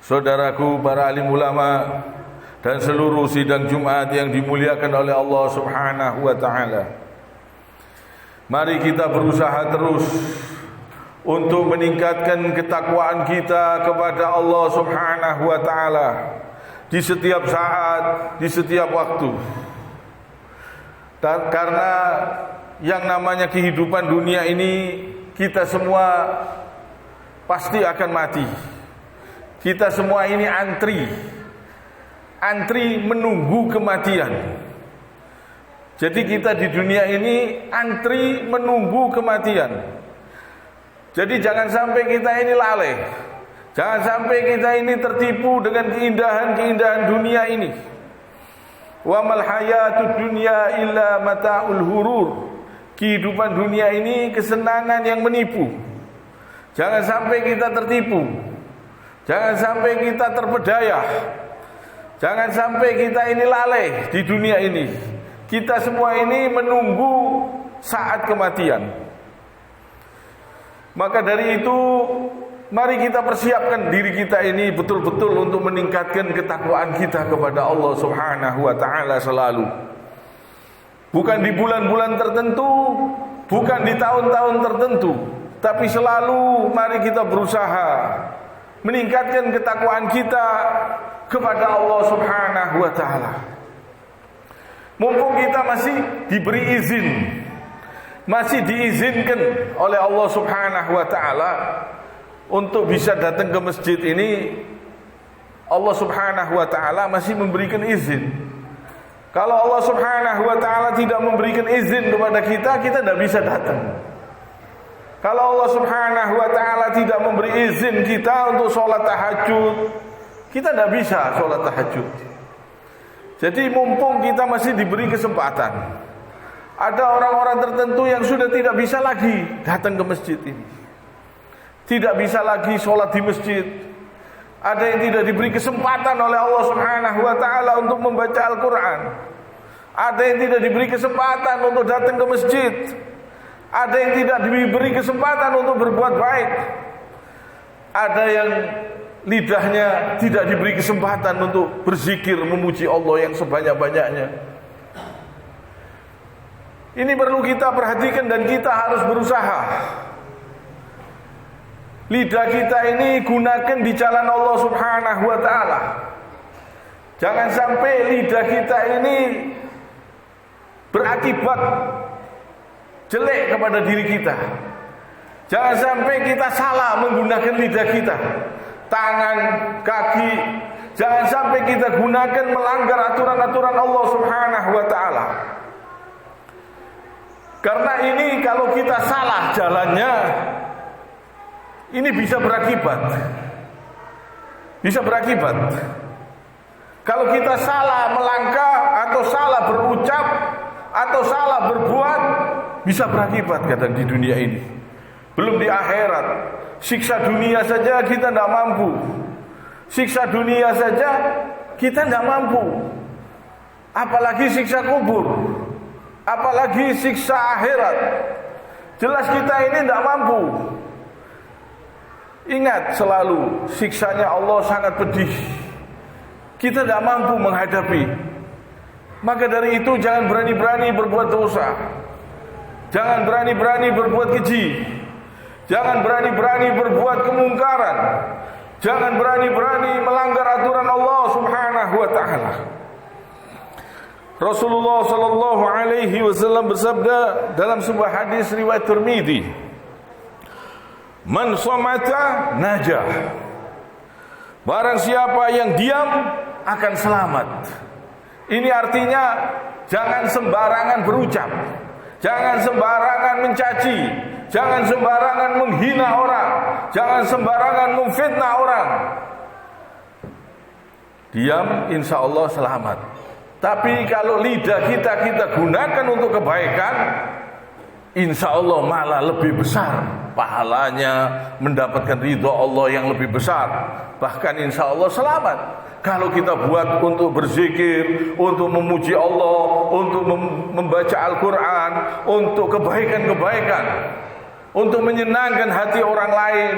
saudaraku para alim ulama dan seluruh sidang Jumat yang dimuliakan oleh Allah Subhanahu wa taala. Mari kita berusaha terus untuk meningkatkan ketakwaan kita kepada Allah Subhanahu wa taala di setiap saat, di setiap waktu. Karena yang namanya kehidupan dunia ini, kita semua pasti akan mati. Kita semua ini antri menunggu kematian. Jadi kita di dunia ini antri menunggu kematian. Jadi jangan sampai kita ini lalai. Jangan sampai kita ini tertipu dengan keindahan-keindahan dunia ini. Wa mal hayatud dunya illa mata'ul hurur. Kehidupan dunia ini kesenangan yang menipu. Jangan sampai kita tertipu. Jangan sampai kita terpedaya. Jangan sampai kita ini lalai di dunia ini. Kita semua ini menunggu saat kematian. Maka dari itu, mari kita persiapkan diri kita ini betul-betul untuk meningkatkan ketakwaan kita kepada Allah Subhanahu wa taala selalu. Bukan di bulan-bulan tertentu, bukan di tahun-tahun tertentu, tapi selalu mari kita berusaha meningkatkan ketakwaan kita kepada Allah Subhanahu wa taala. Mumpung kita masih diberi izin, masih diizinkan oleh Allah Subhanahu wa taala untuk bisa datang ke masjid ini, Allah Subhanahu wa taala masih memberikan izin. Kalau Allah Subhanahu wa taala tidak memberikan izin kepada kita, kita tidak bisa datang. Kalau Allah Subhanahu wa taala tidak memberi izin kita untuk sholat tahajud, kita tidak bisa sholat tahajud. Jadi mumpung kita masih diberi kesempatan, ada orang-orang tertentu yang sudah tidak bisa lagi datang ke masjid ini, tidak bisa lagi sholat di masjid. Ada yang tidak diberi kesempatan oleh Allah Subhanahu wa taala untuk membaca Al-Quran. Ada yang tidak diberi kesempatan untuk datang ke masjid. Ada yang tidak diberi kesempatan untuk berbuat baik. Ada yang lidahnya tidak diberi kesempatan untuk berzikir memuji Allah yang sebanyak-banyaknya. Ini perlu kita perhatikan dan kita harus berusaha. Lidah kita ini gunakan di jalan Allah Subhanahu wa taala. Jangan sampai lidah kita ini berakibat jelek kepada diri kita. Jangan sampai kita salah menggunakan lidah kita, tangan, kaki. Jangan sampai kita gunakan melanggar aturan-aturan Allah Subhanahu wa taala. Karena ini kalau kita salah jalannya, ini bisa berakibat. Bisa berakibat. Kalau kita salah melangkah atau salah berucap atau salah berbuat, bisa berakibat kadang di dunia ini. Belum di akhirat. Siksa dunia saja kita tidak mampu. Siksa dunia saja kita tidak mampu. Apalagi siksa kubur. Apalagi siksa akhirat. Jelas kita ini tidak mampu. Ingat selalu, siksanya Allah sangat pedih. Kita tidak mampu menghadapi. Maka dari itu jangan berani-berani berbuat dosa. Jangan berani-berani berbuat keji. Jangan berani-berani berbuat kemungkaran. Jangan berani-berani melanggar aturan Allah Subhanahu wa taala. Rasulullah sallallahu alaihi wasallam bersabda dalam sebuah hadis riwayat Tirmidzi, "Man somata najah." Barang siapa yang diam akan selamat. Ini artinya jangan sembarangan berucap, jangan sembarangan mencaci, jangan sembarangan menghina orang, jangan sembarangan memfitnah orang. Diam, insya Allah selamat. Tapi kalau lidah kita gunakan untuk kebaikan, insya Allah malah lebih besar pahalanya, mendapatkan ridho Allah yang lebih besar. Bahkan insya Allah selamat. Kalau kita buat untuk berzikir, untuk memuji Allah, untuk membaca Al-Quran, untuk kebaikan-kebaikan, untuk menyenangkan hati orang lain,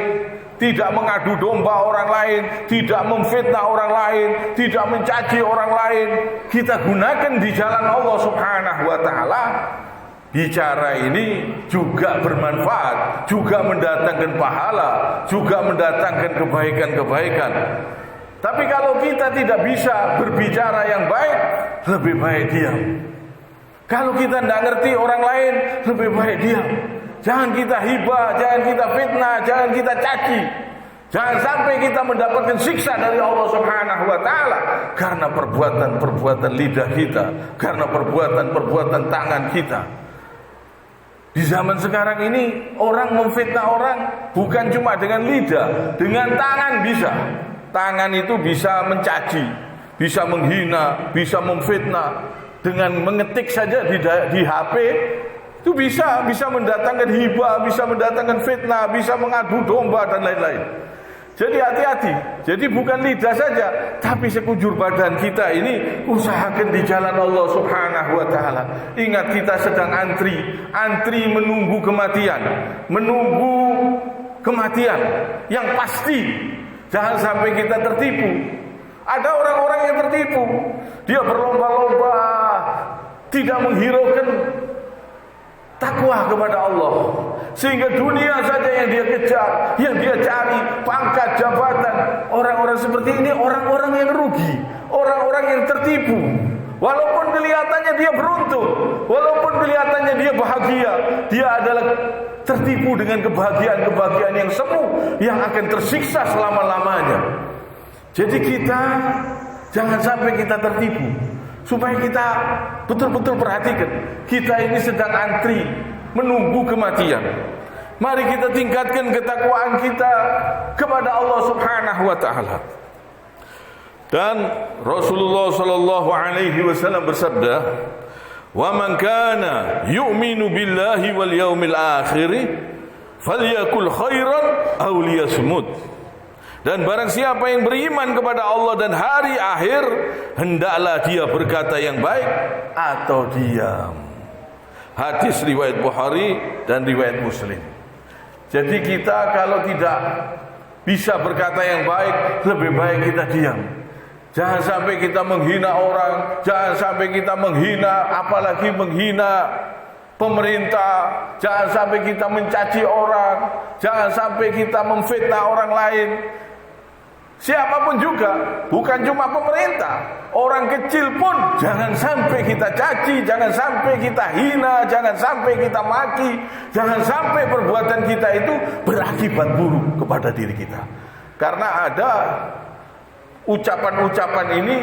tidak mengadu domba orang lain, tidak memfitnah orang lain, tidak mencaci orang lain. Kita gunakan di jalan Allah Subhanahu wa taala. Bicara ini juga bermanfaat, juga mendatangkan pahala, juga mendatangkan kebaikan-kebaikan. Tapi kalau kita tidak bisa berbicara yang baik, lebih baik diam. Kalau kita tidak ngerti orang lain, lebih baik diam. Jangan kita hibah, jangan kita fitnah, jangan kita caci. Jangan sampai kita mendapatkan siksa dari Allah Subhanahu wa taala karena perbuatan-perbuatan lidah kita, karena perbuatan-perbuatan tangan kita. Di zaman sekarang ini orang memfitnah orang bukan cuma dengan lidah, dengan tangan bisa. Tangan itu bisa mencaci, bisa menghina, bisa memfitnah. Dengan mengetik saja di HP itu bisa mendatangkan hibah, bisa mendatangkan fitnah, bisa mengadu domba dan lain-lain. Jadi hati-hati. Jadi bukan lidah saja, tapi sekujur badan kita ini usahakan di jalan Allah Subhanahu wa taala. Ingat kita sedang antri menunggu kematian, menunggu kematian yang pasti. Jangan sampai kita tertipu. Ada orang-orang yang tertipu. Dia berlomba-lomba tidak menghiraukan takwa kepada Allah, sehingga dunia saja yang dia kejar, yang dia cari, pangkat, jabatan. Orang-orang seperti ini orang-orang yang rugi, orang-orang yang tertipu. Walaupun kelihatannya dia beruntung, walaupun kelihatannya dia bahagia, dia adalah tertipu dengan kebahagiaan-kebahagiaan yang semu, yang akan tersiksa selama-lamanya. Jadi kita jangan sampai kita tertipu. Supaya kita betul-betul perhatikan, kita ini sedang antri menunggu kematian. Mari kita tingkatkan ketakwaan kita kepada Allah Subhanahu wa taala. Dan Rasulullah sallallahu alaihi wasallam bersabda, "Wa man kana yu'minu billahi wal yaumil akhir falyakul khairan aw liyasmut." Dan barang siapa yang beriman kepada Allah dan hari akhir, hendaklah dia berkata yang baik atau diam. Hadis riwayat Bukhari dan riwayat Muslim. Jadi kita kalau tidak bisa berkata yang baik, lebih baik kita diam. Jangan sampai kita menghina orang, jangan sampai kita menghina, apalagi menghina pemerintah, jangan sampai kita mencaci orang, jangan sampai kita memfitnah orang lain. Siapapun juga, bukan cuma pemerintah, orang kecil pun jangan sampai kita caci, jangan sampai kita hina, jangan sampai kita maki, jangan sampai perbuatan kita itu berakibat buruk kepada diri kita. Karena ada ucapan-ucapan ini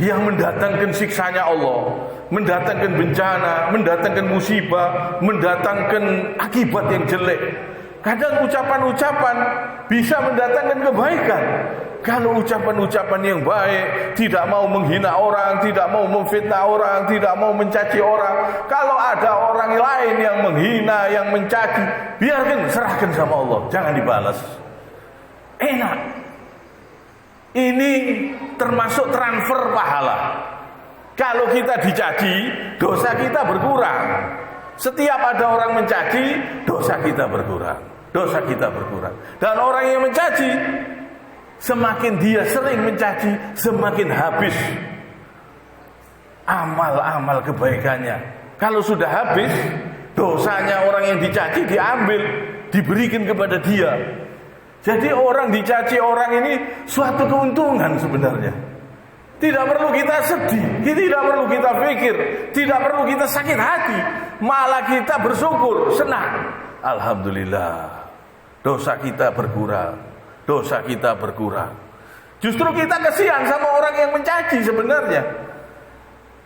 yang mendatangkan siksanya Allah, mendatangkan bencana, mendatangkan musibah, mendatangkan akibat yang jelek. Kadang ucapan-ucapan bisa mendatangkan kebaikan. Kalau ucapan-ucapan yang baik, tidak mau menghina orang, tidak mau memfitnah orang, tidak mau mencaci orang. Kalau ada orang lain yang menghina, yang mencaci, biarkan, serahkan sama Allah, jangan dibalas. Enak. Ini termasuk transfer pahala. Kalau kita dicaci, dosa kita berkurang. Setiap ada orang mencaci, dosa kita berkurang. Dosa kita berkurang. Dan orang yang mencaci, semakin dia sering mencaci, semakin habis amal-amal kebaikannya. Kalau sudah habis, dosanya orang yang dicaci diambil, diberikan kepada dia. Jadi orang dicaci orang ini suatu keuntungan sebenarnya. Tidak perlu kita sedih, tidak perlu kita pikir, tidak perlu kita sakit hati. Malah kita bersyukur, senang. Alhamdulillah, dosa kita berkurang. Dosa kita berkurang. Justru kita kesian sama orang yang mencaci sebenarnya.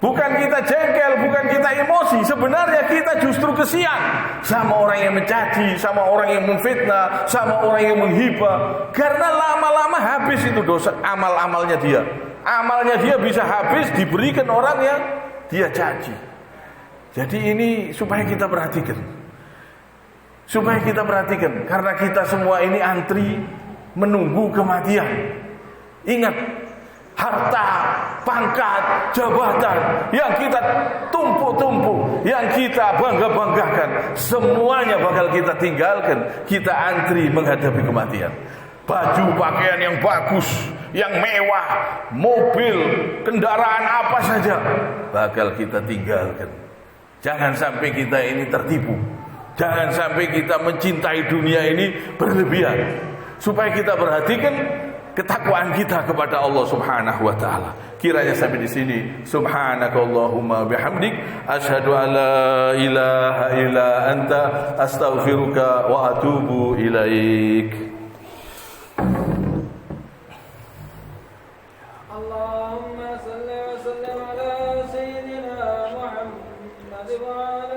Bukan kita jengkel, bukan kita emosi. Sebenarnya kita justru kesian sama orang yang mencaci, sama orang yang memfitnah, sama orang yang menghibah. Karena lama-lama habis itu dosa amal-amalnya dia. Amalnya dia bisa habis diberikan orang yang dia caci. Jadi ini supaya kita perhatikan. Supaya kita perhatikan. Karena kita semua ini antri menunggu kematian. Ingat, harta, pangkat, jabatan yang kita tumpuk-tumpuk, yang kita bangga-banggakan, semuanya bakal kita tinggalkan. Kita antri menghadapi kematian. Baju pakaian yang bagus, yang mewah, mobil, kendaraan apa saja bakal kita tinggalkan. Jangan sampai kita ini tertipu. Jangan sampai kita mencintai dunia ini berlebihan. Supaya kita perhatikan ketakwaan kita kepada Allah Subhanahu wa taala. Kiranya sampai di sini. Subhanakallahumma bihamdik asyhadu an la ilaha illa anta astaghfiruka wa atubu ilaik. Allahumma salli wa sallim ala sayyidina Muhammad wa ala